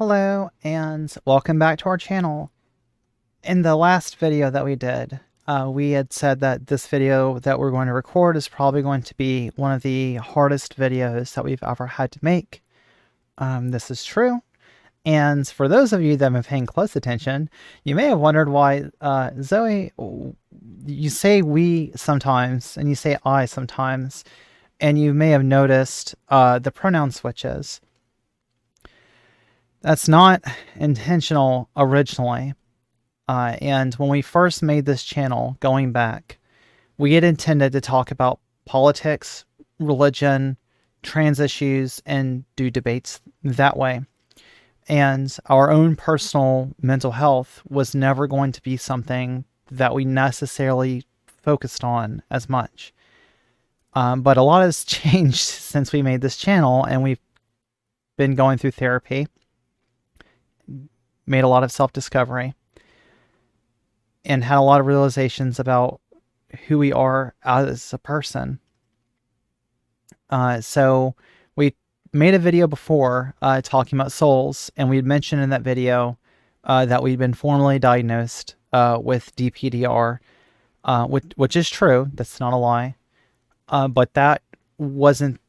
Hello and welcome back to our channel. In the last video that we did, we had said that this video that we're going to record is probably going to be one of the hardest videos that we've ever had to make. This is true. And for those of you that have been paying close attention, you may have wondered why, Zoe, you say we sometimes and you say I sometimes, and you may have noticed the pronoun switches. That's not intentional originally. And when we first made this channel, going back, we had intended to talk about politics, religion, trans issues, and do debates that way. And our own personal mental health was never going to be something that we necessarily focused on as much. But a lot has changed since we made this channel, and we've been going through therapy, made a lot of self-discovery, and had a lot of realizations about who we are as a person. So we made a video before talking about souls, and we had mentioned in that video that we'd been formally diagnosed with DPDR, which is true. That's not a lie. But that wasn't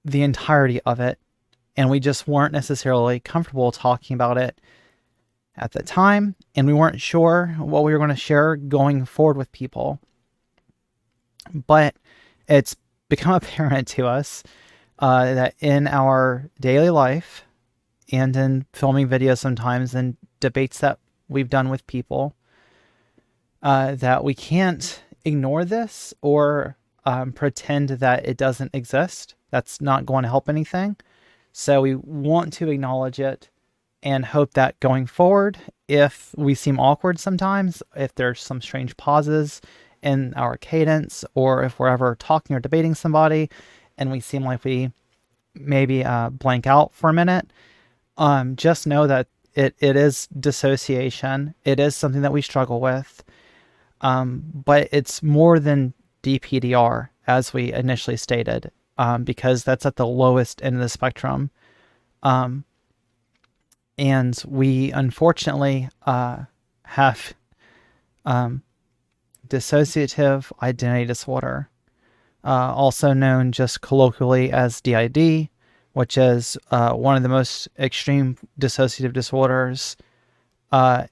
the entirety of it, and we just weren't necessarily comfortable talking about it at the time, and we weren't sure what we were going to share going forward with people. But it's become apparent to us that in our daily life and in filming videos sometimes and debates that we've done with people, that we can't ignore this or pretend that it doesn't exist. That's not going to help anything. So we want to acknowledge it and hope that going forward, if we seem awkward sometimes, if there's some strange pauses in our cadence, or if we're ever talking or debating somebody and we seem like we maybe blank out for a minute, just know that it is dissociation. It is something that we struggle with, but it's more than DPDR, as we initially stated, because that's at the lowest end of the spectrum. And we unfortunately have dissociative identity disorder, also known just colloquially as DID, which is one of the most extreme dissociative disorders. And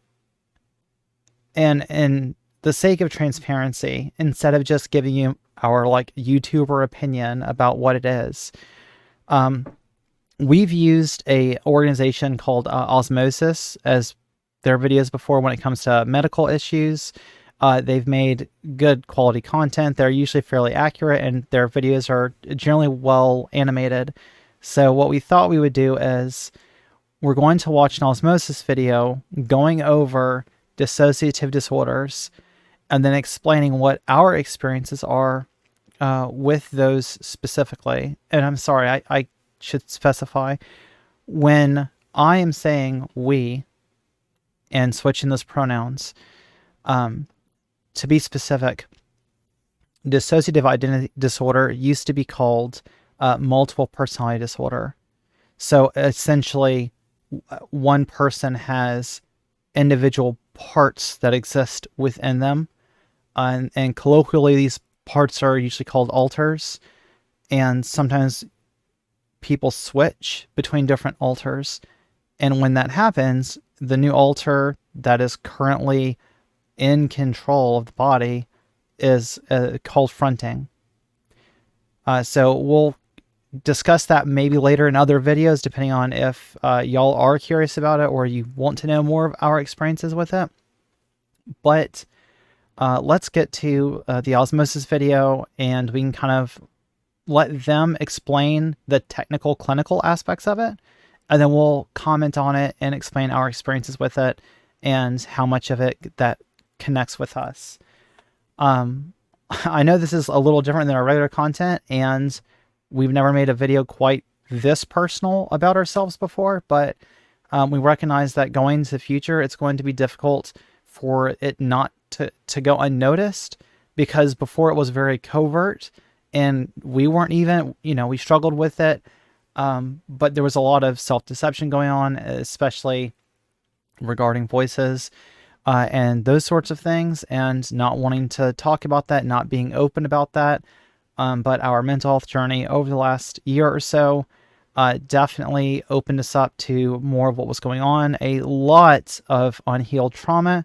in the sake of transparency, instead of just giving you our YouTuber opinion about what it is, we've used a organization called Osmosis as their videos before when it comes to medical issues. They've made good quality content. They're usually fairly accurate, and their videos are generally well animated. So what we thought we would do is we're going to watch an Osmosis video going over dissociative disorders and then explaining what our experiences are with those specifically. And I'm sorry, I should specify, when I am saying we and switching those pronouns, to be specific, dissociative identity disorder used to be called multiple personality disorder. So essentially, one person has individual parts that exist within them, and colloquially these parts are usually called alters, and sometimes people switch between different alters, and when that happens, the new alter that is currently in control of the body is called fronting. So we'll discuss that maybe later in other videos, depending on if y'all are curious about it or you want to know more of our experiences with it. But let's get to the Osmosis video, and we can kind of let them explain the technical clinical aspects of it, and then we'll comment on it and explain our experiences with it and how much of it that connects with us. I know this is a little different than our regular content, and we've never made a video quite this personal about ourselves before, but we recognize that going into the future, it's going to be difficult for it not to go unnoticed, because before it was very covert, and we weren't even, we struggled with it. But there was a lot of self-deception going on, especially regarding voices and those sorts of things, and not wanting to talk about that, not being open about that. But our mental health journey over the last year or so definitely opened us up to more of what was going on. A lot of unhealed trauma,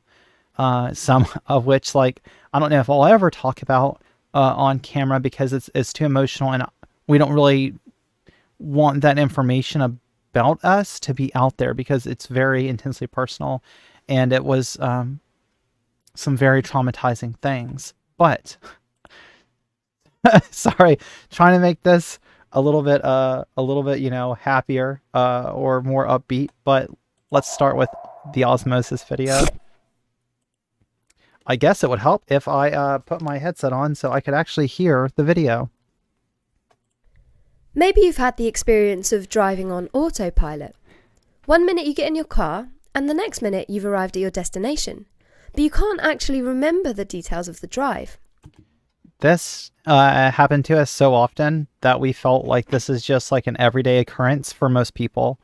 some of which, like, I don't know if I'll ever talk about on camera because it's too emotional, and we don't really want that information about us to be out there because it's very intensely personal, and it was some very traumatizing things. But sorry, trying to make this a little bit, happier or more upbeat. But let's start with the Osmosis video. I guess it would help if I put my headset on so I could actually hear the video. Maybe you've had the experience of driving on autopilot. 1 minute you get in your car, and the next minute you've arrived at your destination, but you can't actually remember the details of the drive. This happened to us so often that we felt like this is just like an everyday occurrence for most people.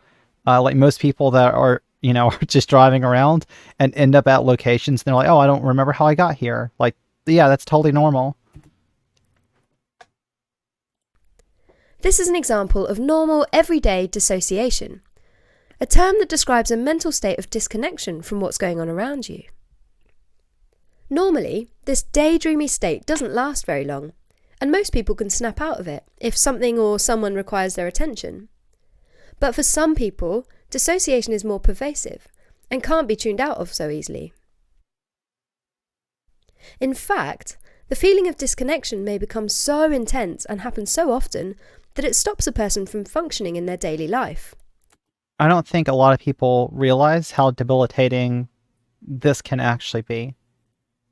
Like most people that are, are just driving around and end up at locations and they're like, oh, I don't remember how I got here. Like, yeah, that's totally normal. This is an example of normal, everyday dissociation, a term that describes a mental state of disconnection from what's going on around you. Normally, this daydreamy state doesn't last very long, and most people can snap out of it if something or someone requires their attention. But for some people, dissociation is more pervasive and can't be tuned out of so easily. In fact, the feeling of disconnection may become so intense and happen so often that it stops a person from functioning in their daily life. I don't think a lot of people realize how debilitating this can actually be.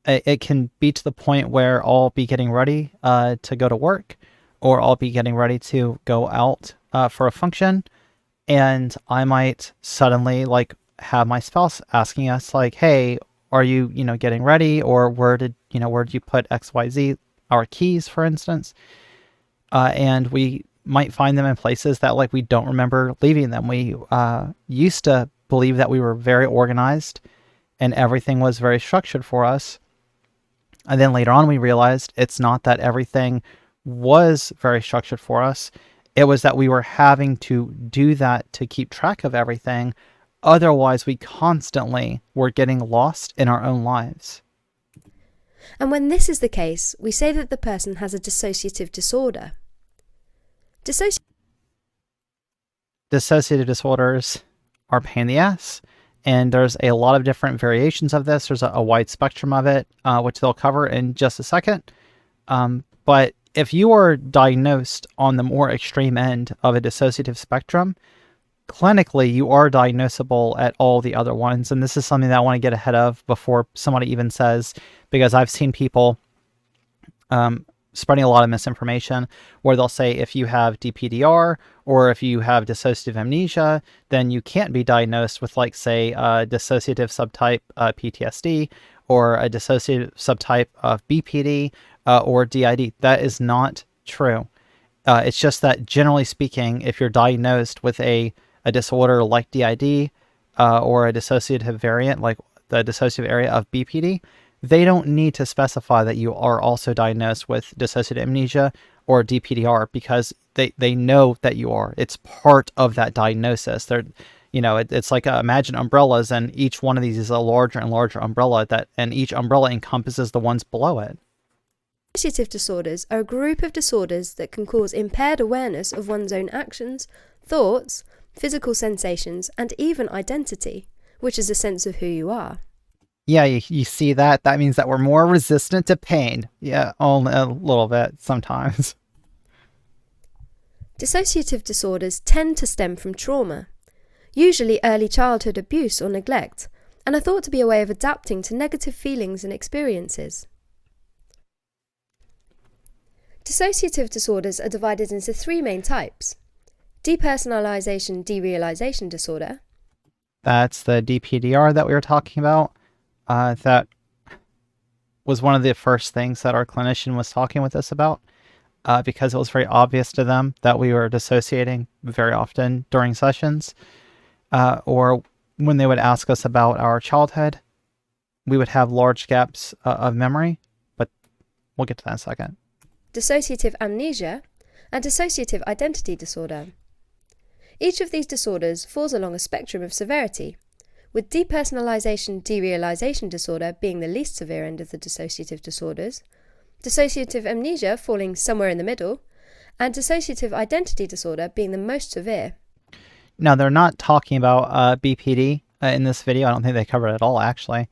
It can be to the point where I'll be getting ready to go to work, or I'll be getting ready to go out for a function, and I might suddenly have my spouse asking us like, hey, are you, getting ready? Or where did you put XYZ, our keys, for instance? And we might find them in places that we don't remember leaving them. We used to believe that we were very organized and everything was very structured for us. And then later on we realized it's not that everything was very structured for us. It was that we were having to do that to keep track of everything. Otherwise, we constantly were getting lost in our own lives. And when this is the case, we say that the person has a dissociative disorder. Dissociative disorders are a pain in the ass, and there's a lot of different variations of this. There's a wide spectrum of it, which they'll cover in just a second. But if you are diagnosed on the more extreme end of a dissociative spectrum, clinically you are diagnosable at all the other ones. And this is something that I want to get ahead of before somebody even says, because I've seen people spreading a lot of misinformation where they'll say if you have DPDR or if you have dissociative amnesia, then you can't be diagnosed with say a dissociative subtype PTSD or a dissociative subtype of BPD or DID. That is not true. It's just that generally speaking, if you're diagnosed with a disorder like DID or a dissociative variant like the dissociative area of BPD, they don't need to specify that you are also diagnosed with dissociative amnesia or DPDR because they know that you are. It's part of that diagnosis. They're, it's like imagine umbrellas, and each one of these is a larger and larger umbrella and each umbrella encompasses the ones below it. Dissociative disorders are a group of disorders that can cause impaired awareness of one's own actions, thoughts, physical sensations, and even identity, which is a sense of who you are. Yeah, you see that? That means that we're more resistant to pain. Yeah, only a little bit sometimes. Dissociative disorders tend to stem from trauma, usually early childhood abuse or neglect, and are thought to be a way of adapting to negative feelings and experiences. Dissociative disorders are divided into three main types: depersonalization derealization disorder. That's the DPDR that we were talking about. That was one of the first things that our clinician was talking with us about. because it was very obvious to them that we were dissociating very often during sessions, or when they would ask us about our childhood, we would have large gaps of memory, but we'll get to that in a second. Dissociative amnesia and dissociative identity disorder. Each of these disorders falls along a spectrum of severity, with depersonalization derealization disorder being the least severe end of the dissociative disorders, dissociative amnesia falling somewhere in the middle, and dissociative identity disorder being the most severe. Now, they're not talking about BPD in this video. I don't think they cover it at all, actually.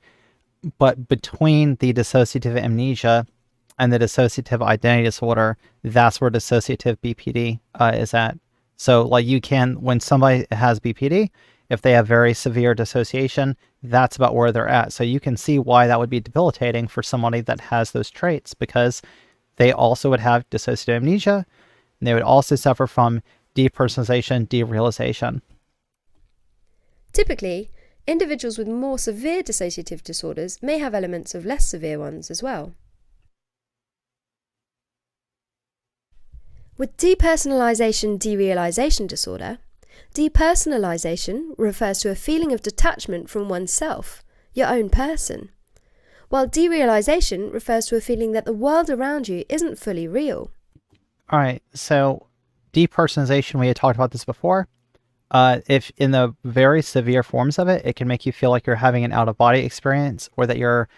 But between the dissociative amnesia and the dissociative identity disorder, that's where dissociative BPD is at. So, like, you can, when somebody has BPD, if they have very severe dissociation, that's about where they're at. So you can see why that would be debilitating for somebody that has those traits, because they also would have dissociative amnesia, and they would also suffer from depersonalization, derealization. Typically, individuals with more severe dissociative disorders may have elements of less severe ones as well. With depersonalization derealization disorder, depersonalization refers to a feeling of detachment from oneself, your own person, while derealization refers to a feeling that the world around you isn't fully real. All right, so depersonalization, we had talked about this before. If in the very severe forms of it, it can make you feel like you're having an out-of-body experience, or that you're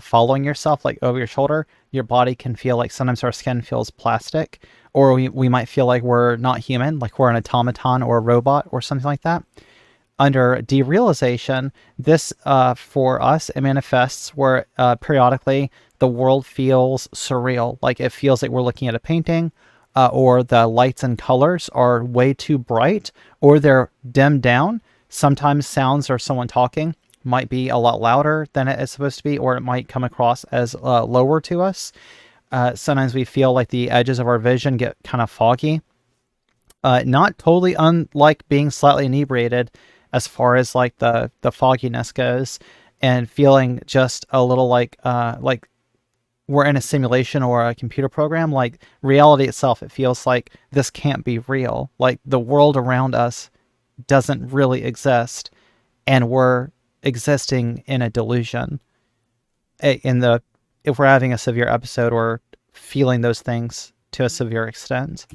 following yourself, like over your shoulder. Your body can feel like sometimes our skin feels plastic, or we might feel like we're not human, like we're an automaton or a robot or something like that. Under derealization, this for us, it manifests where periodically the world feels surreal, like it feels like we're looking at a painting, or the lights and colors are way too bright, or they're dimmed down. Sometimes sounds or someone talking might be a lot louder than it is supposed to be, or it might come across as lower to us. Sometimes we feel like the edges of our vision get kind of foggy. Not totally unlike being slightly inebriated as far as like the fogginess goes, and feeling just a little like we're in a simulation or a computer program. Like reality itself, it feels like this can't be real. Like the world around us doesn't really exist, and we're existing in a delusion. If we're having a severe episode or feeling those things to a severe extent.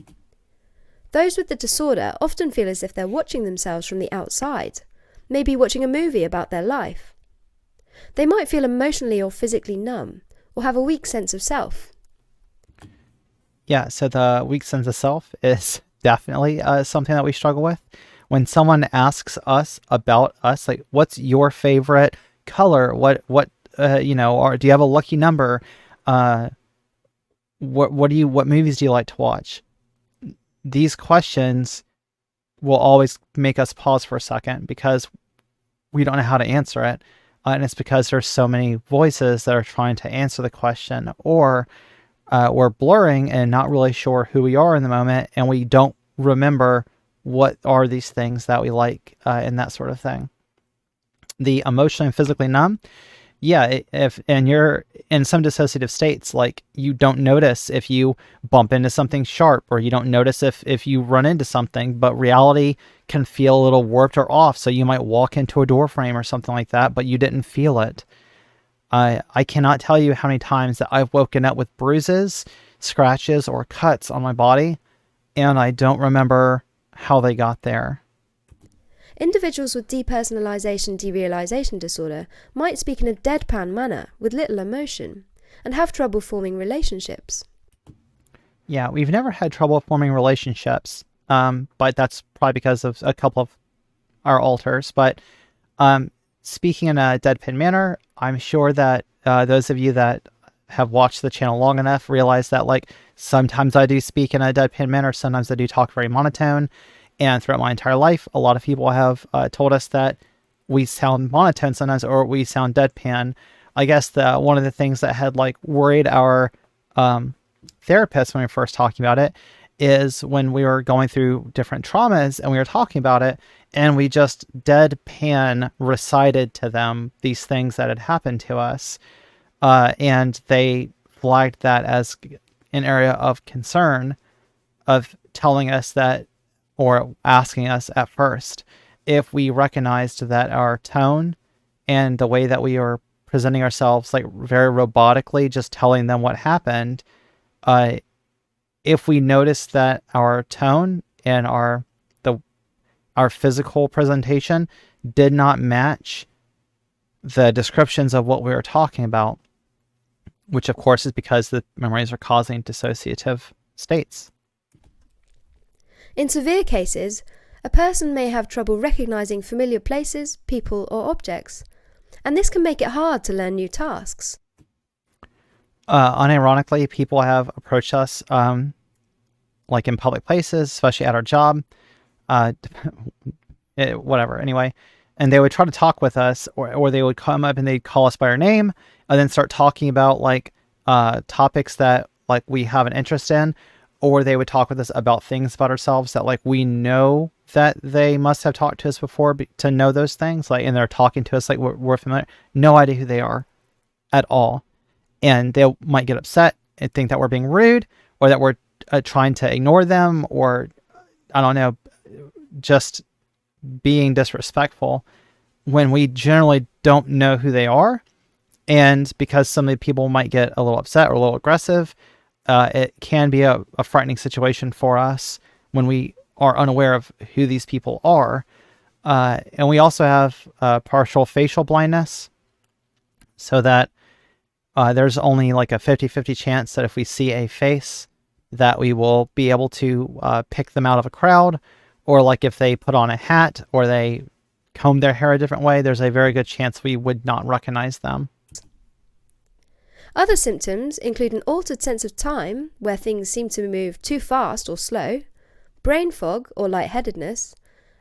Those with the disorder often feel as if they're watching themselves from the outside, maybe watching a movie about their life. They might feel emotionally or physically numb, or have a weak sense of self. Yeah, so the weak sense of self is definitely something that we struggle with. When someone asks us about us, like, what's your favorite color? What or do you have a lucky number? What movies do you like to watch? These questions will always make us pause for a second, because we don't know how to answer it. And it's because there's so many voices that are trying to answer the question, or we're blurring and not really sure who we are in the moment, and we don't remember what are these things that we like, and that sort of thing. The emotionally and physically numb, yeah, and you're in some dissociative states, like you don't notice if you bump into something sharp, or you don't notice if you run into something, but reality can feel a little warped or off. So you might walk into a door frame or something like that, but you didn't feel it. I cannot tell you how many times that I've woken up with bruises, scratches, or cuts on my body, and I don't remember how they got there. Individuals with depersonalization derealization disorder might speak in a deadpan manner with little emotion, and have trouble forming relationships. Yeah, we've never had trouble forming relationships, but that's probably because of a couple of our alters. But speaking in a deadpan manner, I'm sure that those of you that have watched the channel long enough realize that, like, sometimes I do speak in a deadpan manner, sometimes I do talk very monotone. And throughout my entire life, a lot of people have told us that we sound monotone sometimes, or we sound deadpan. I guess one of the things that had like worried our therapists when we were first talking about it is when we were going through different traumas and we were talking about it, and we just deadpan recited to them these things that had happened to us, and they flagged that as an area of concern of telling us that, or asking us at first, if we recognized that our tone and the way that we are presenting ourselves, like very robotically, just telling them what happened, if we noticed that our tone and our physical presentation did not match the descriptions of what we were talking about, which of course is because the memories are causing dissociative states. In severe cases, a person may have trouble recognizing familiar places, people, or objects, and this can make it hard to learn new tasks. Unironically, people have approached us, like in public places, especially at our job, whatever, anyway, and they would try to talk with us, or they would come up and they'd call us by our name and then start talking about like topics that like we have an interest in, or they would talk with us about things about ourselves that like we know that they must have talked to us before to know those things, like, and they're talking to us like we're familiar, no idea who they are at all, and they might get upset and think that we're being rude, or that we're trying to ignore them, or I don't know, just being disrespectful, when we generally don't know who they are. And because some of the people might get a little upset or a little aggressive, it can be a frightening situation for us when we are unaware of who these people are. And we also have partial facial blindness, so that there's only like a 50-50 chance that if we see a face that we will be able to pick them out of a crowd, or like if they put on a hat or they comb their hair a different way, there's a very good chance we would not recognize them. Other symptoms include an altered sense of time, where things seem to move too fast or slow, brain fog or lightheadedness,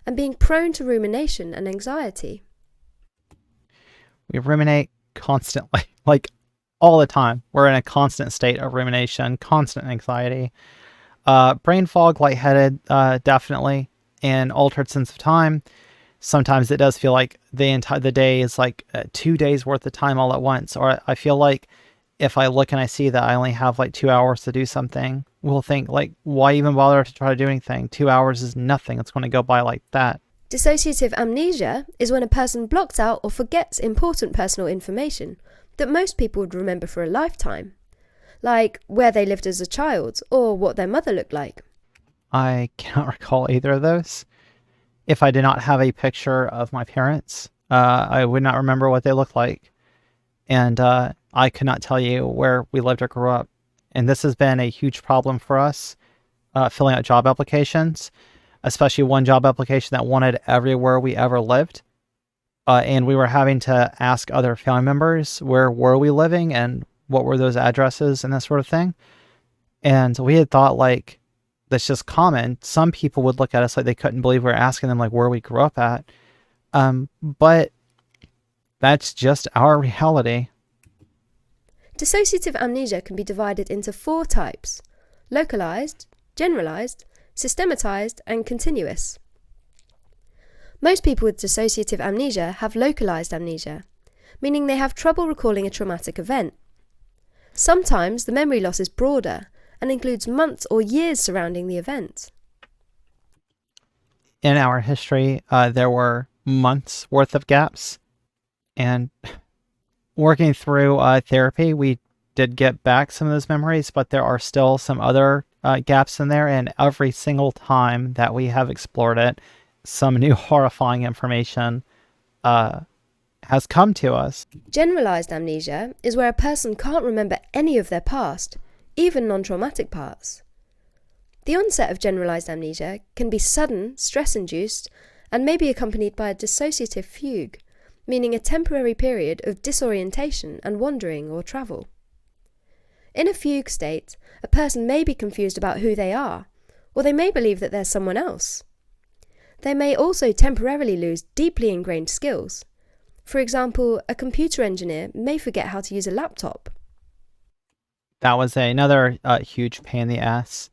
and being prone to rumination and anxiety. We ruminate constantly, like all the time. We're in a constant state of rumination, constant anxiety. Brain fog, lightheaded, definitely, and altered sense of time. Sometimes it does feel like the day is like 2 days worth of time all at once, or I feel like if I look and I see that I only have like 2 hours to do something, we'll think like, why even bother to try to do anything? 2 hours is nothing. It's going to go by like that. Dissociative amnesia is when a person blocks out or forgets important personal information that most people would remember for a lifetime, like where they lived as a child or what their mother looked like. I cannot recall either of those. If I did not have a picture of my parents, I would not remember what they looked like. And I could not tell you where we lived or grew up. And this has been a huge problem for us, filling out job applications, especially one job application that wanted everywhere we ever lived. And we were having to ask other family members where were we living and what were those addresses and that sort of thing. And we had thought like, that's just common. Some people would look at us like they couldn't believe we were asking them like where we grew up at. But that's just our reality. Dissociative amnesia can be divided into 4 types: localized, generalized, systematized, and continuous. Most people with dissociative amnesia have localized amnesia, meaning they have trouble recalling a traumatic event. Sometimes the memory loss is broader and includes months or years surrounding the event. In our history, there were months worth of gaps, and working through therapy, we did get back some of those memories, but there are still some other gaps in there, and every single time that we have explored it, some new horrifying information has come to us. Generalized amnesia is where a person can't remember any of their past, even non-traumatic parts. The onset of generalized amnesia can be sudden, stress-induced, and may be accompanied by a dissociative fugue, meaning a temporary period of disorientation and wandering or travel. In a fugue state, a person may be confused about who they are, or they may believe that they're someone else. They may also temporarily lose deeply ingrained skills. For example, a computer engineer may forget how to use a laptop. That was another huge pain in the ass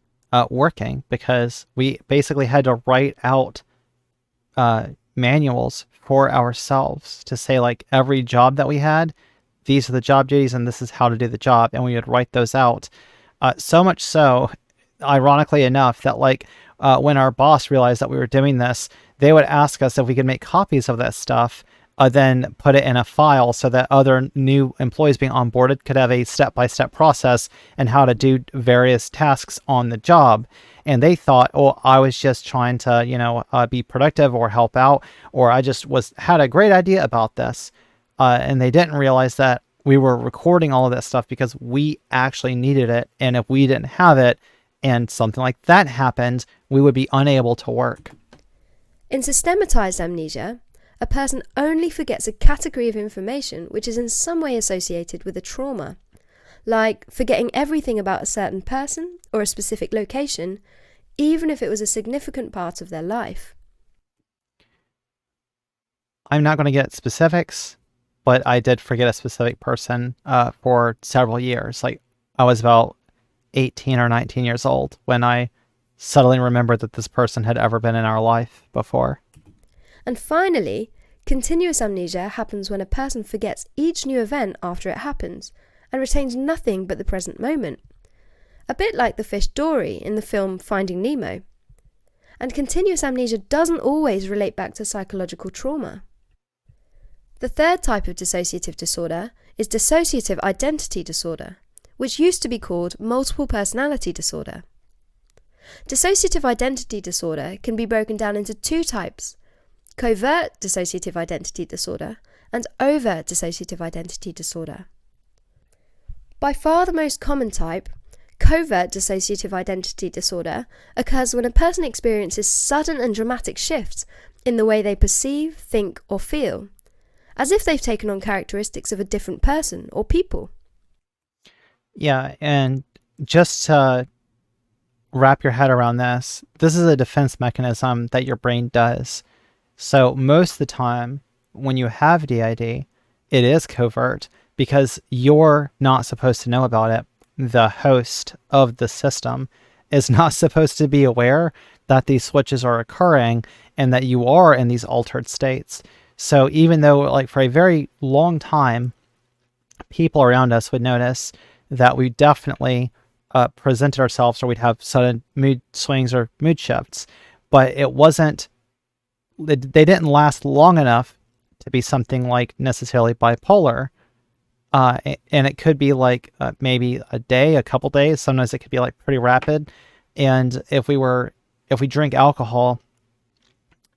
working, because we basically had to write out manuals for ourselves to say like every job that we had, these are the job duties and this is how to do the job, and we would write those out. So much so, ironically enough, that like when our boss realized that we were doing this, they would ask us if we could make copies of that stuff, then put it in a file so that other new employees being onboarded could have a step-by-step process and how to do various tasks on the job. And they thought, oh, I was just trying to, be productive or help out, or I just had a great idea about this. And they didn't realize that we were recording all of that stuff because we actually needed it. And if we didn't have it and something like that happened, we would be unable to work. In systematized amnesia, a person only forgets a category of information which is in some way associated with a trauma, like forgetting everything about a certain person or a specific location, even if it was a significant part of their life. I'm not going to get specifics, but I did forget a specific person for several years. Like, I was about 18 or 19 years old when I suddenly remembered that this person had ever been in our life before. And finally, continuous amnesia happens when a person forgets each new event after it happens and retains nothing but the present moment. A bit like the fish Dory in the film Finding Nemo. And continuous amnesia doesn't always relate back to psychological trauma. The third type of dissociative disorder is dissociative identity disorder, which used to be called multiple personality disorder. Dissociative identity disorder can be broken down into two types: covert dissociative identity disorder and overt dissociative identity disorder. By far the most common type, covert dissociative identity disorder occurs when a person experiences sudden and dramatic shifts in the way they perceive, think, or feel, as if they've taken on characteristics of a different person or people. Yeah, and just to wrap your head around this is a defense mechanism that your brain does. So most of the time when you have DID, it is covert because you're not supposed to know about it. The host of the system is not supposed to be aware that these switches are occurring and that you are in these altered states. So even though, like, for a very long time, people around us would notice that we definitely presented ourselves, or we'd have sudden mood swings or mood shifts, but they didn't last long enough to be something like necessarily bipolar. And it could be like maybe a day, a couple days. Sometimes it could be like pretty rapid. And if we drink alcohol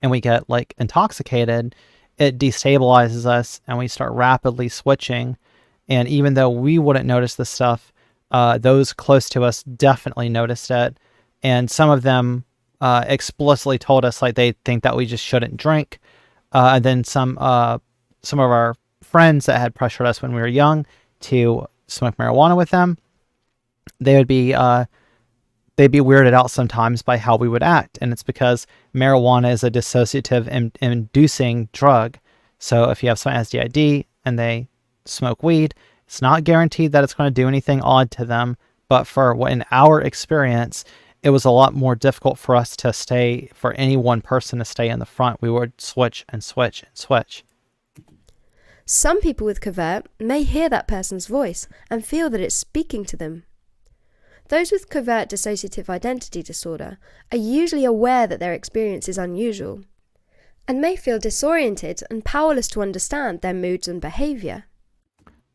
and we get like intoxicated, it destabilizes us and we start rapidly switching. And even though we wouldn't notice this stuff, those close to us definitely noticed it. And some of them explicitly told us like they think that we just shouldn't drink. And then some of our friends that had pressured us when we were young to smoke marijuana with them, they'd be weirded out sometimes by how we would act. And it's because marijuana is a dissociative inducing drug. So if you have someone has DID and they smoke weed, it's not guaranteed that it's going to do anything odd to them. But in our experience, it was a lot more difficult for us for any one person to stay in the front. We would switch and switch and switch. Some people with covert may hear that person's voice and feel that it's speaking to them. Those with covert dissociative identity disorder are usually aware that their experience is unusual, and may feel disoriented and powerless to understand their moods and behaviour.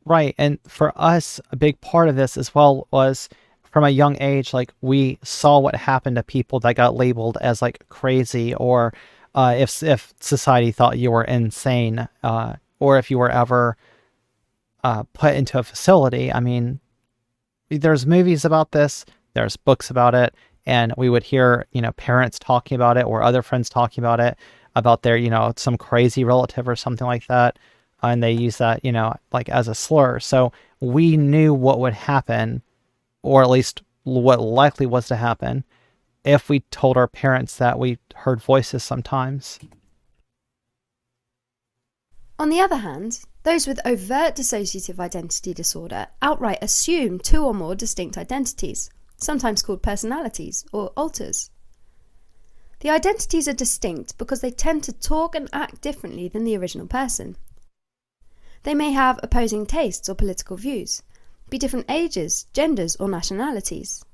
Right, and for us, a big part of this as well was from a young age, like we saw what happened to people that got labeled as like crazy, or if society thought you were insane, or if you were ever put into a facility. I mean, there's movies about this, there's books about it, and we would hear, parents talking about it or other friends talking about it, about their, some crazy relative or something like that. And they use that, like as a slur. So we knew what would happen, or at least what likely was to happen, if we told our parents that we heard voices sometimes. On the other hand, those with overt dissociative identity disorder outright assume two or more distinct identities, sometimes called personalities or alters. The identities are distinct because they tend to talk and act differently than the original person. They may have opposing tastes or political views, be different ages, genders, or nationalities.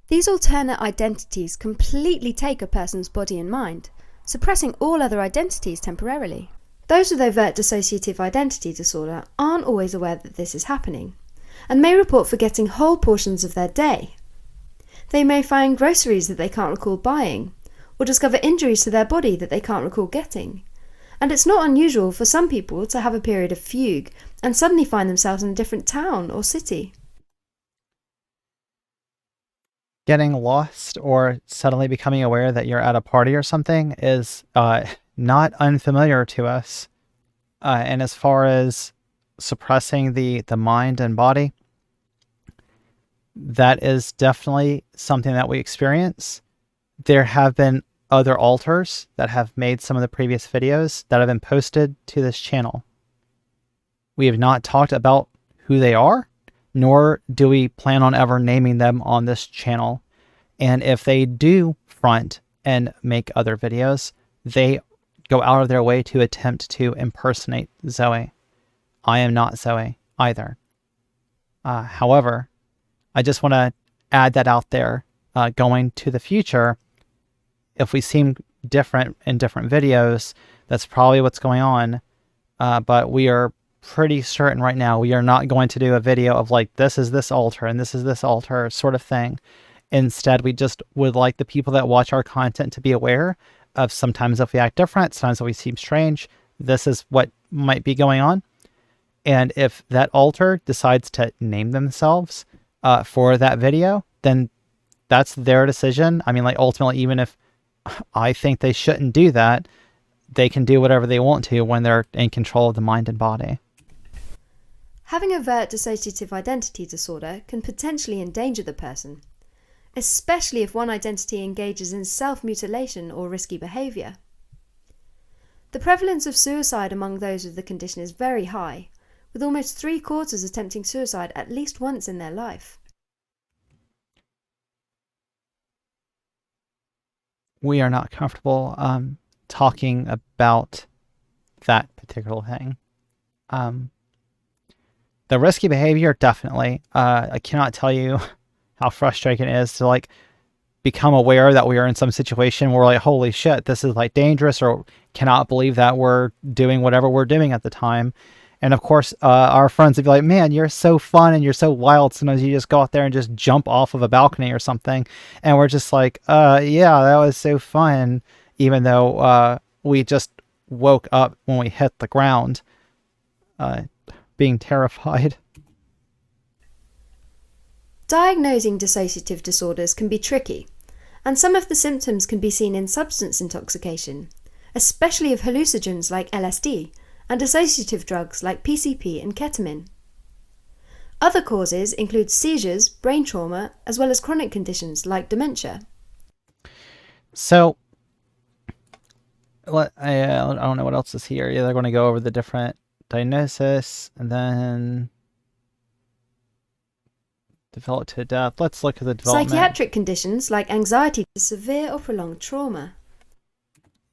These alternate identities completely take a person's body and mind, suppressing all other identities temporarily. Those with overt dissociative identity disorder aren't always aware that this is happening, and may report forgetting whole portions of their day. They may find groceries that they can't recall buying, or discover injuries to their body that they can't recall getting. And it's not unusual for some people to have a period of fugue and suddenly find themselves in a different town or city. Getting lost or suddenly becoming aware that you're at a party or something is not unfamiliar to us. And as far as suppressing the mind and body, that is definitely something that we experience. There have been other alters that have made some of the previous videos that have been posted to this channel. We have not talked about who they are, nor do we plan on ever naming them on this channel. And if they do front and make other videos, they go out of their way to attempt to impersonate Zoe. I am not Zoe either. However, I just want to add that out there. Going to the future, if we seem different in different videos, that's probably what's going on. But we are pretty certain right now we are not going to do a video of like, this is this alter and this is this alter sort of thing. Instead, we just would like the people that watch our content to be aware of sometimes if we act different, sometimes if we seem strange, this is what might be going on. And if that alter decides to name themselves for that video, then that's their decision. I mean, like ultimately, even if I think they shouldn't do that, they can do whatever they want to when they're in control of the mind and body. Having overt dissociative identity disorder can potentially endanger the person, especially if one identity engages in self-mutilation or risky behaviour. The prevalence of suicide among those with the condition is very high, with almost 3/4 attempting suicide at least once in their life. We are not comfortable talking about that particular thing. The risky behavior, definitely. I cannot tell you how frustrating it is to like become aware that we are in some situation where we're like, holy shit, this is like dangerous, or cannot believe that we're doing whatever we're doing at the time. And of course, our friends would be like, man, you're so fun and you're so wild. Sometimes you just go out there and just jump off of a balcony or something. And we're just like, yeah, that was so fun. Even though we just woke up when we hit the ground, being terrified. Diagnosing dissociative disorders can be tricky, and some of the symptoms can be seen in substance intoxication, especially of hallucinogens like LSD, and dissociative drugs like PCP and ketamine. Other causes include seizures, brain trauma, as well as chronic conditions like dementia. So, I don't know what else is here. Yeah, they're going to go over the different diagnosis and then develop to death. Let's look at the development. Psychiatric conditions like anxiety, severe or prolonged trauma.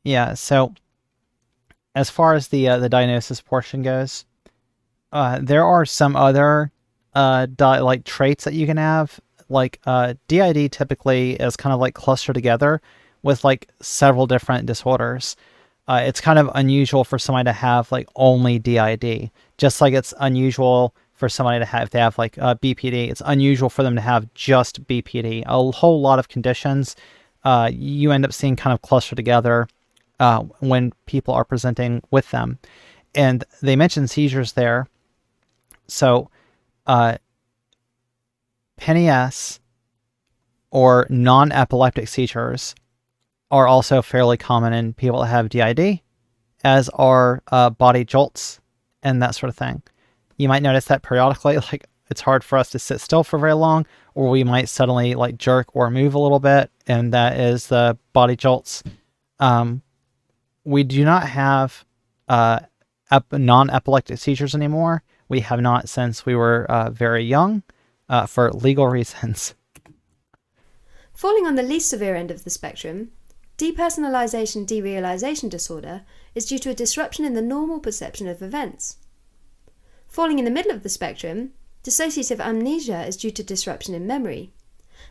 Yeah, so as far as the diagnosis portion goes, there are some other like traits that you can have. Like DID typically is kind of like clustered together with like several different disorders. It's kind of unusual for somebody to have like only DID, just like it's unusual for somebody to have, if they have like BPD, it's unusual for them to have just BPD. A whole lot of conditions you end up seeing kind of clustered together when people are presenting with them. And they mentioned seizures there. So PNES or non-epileptic seizures are also fairly common in people that have DID, as are body jolts and that sort of thing. You might notice that periodically, like it's hard for us to sit still for very long, or we might suddenly like jerk or move a little bit, and that is the body jolts. We do not have non-epileptic seizures anymore. We have not since we were very young for legal reasons. Falling on the least severe end of the spectrum, depersonalization derealization disorder is due to a disruption in the normal perception of events. Falling in the middle of the spectrum, Dissociative amnesia is due to disruption in memory.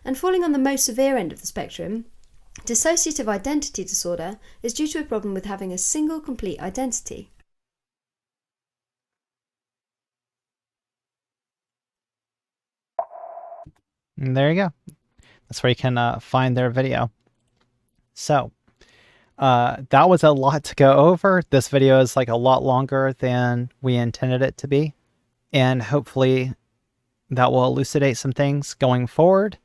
And falling on the most severe end of the spectrum, dissociative identity disorder is due to a problem with having a single complete identity. And there you go. That's where you can find their video. So that was a lot to go over. This video is like a lot longer than we intended it to be. And hopefully that will elucidate some things going forward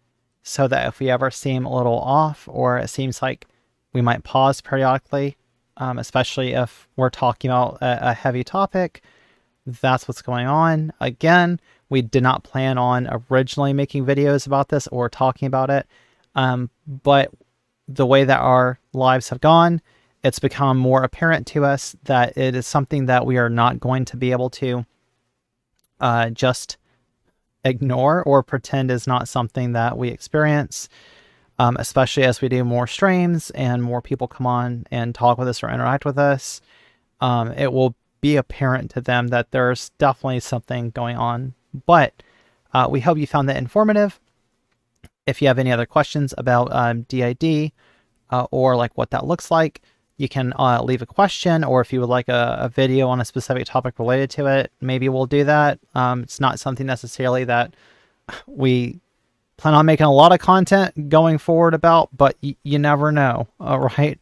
so that if we ever seem a little off or it seems like we might pause periodically, especially if we're talking about a heavy topic, that's what's going on. Again, we did not plan on originally making videos about this or talking about it, but the way that our lives have gone, it's become more apparent to us that it is something that we are not going to be able to just ignore or pretend is not something that we experience, especially as we do more streams and more people come on and talk with us or interact with us. It will be apparent to them that there's definitely something going on, but we hope you found that informative. If you have any other questions about DID or like what that looks like, you can leave a question, or if you would like a video on a specific topic related to it, maybe we'll do that. It's not something necessarily that we plan on making a lot of content going forward about, but you never know, right?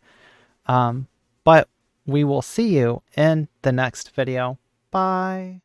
But we will see you in the next video. Bye.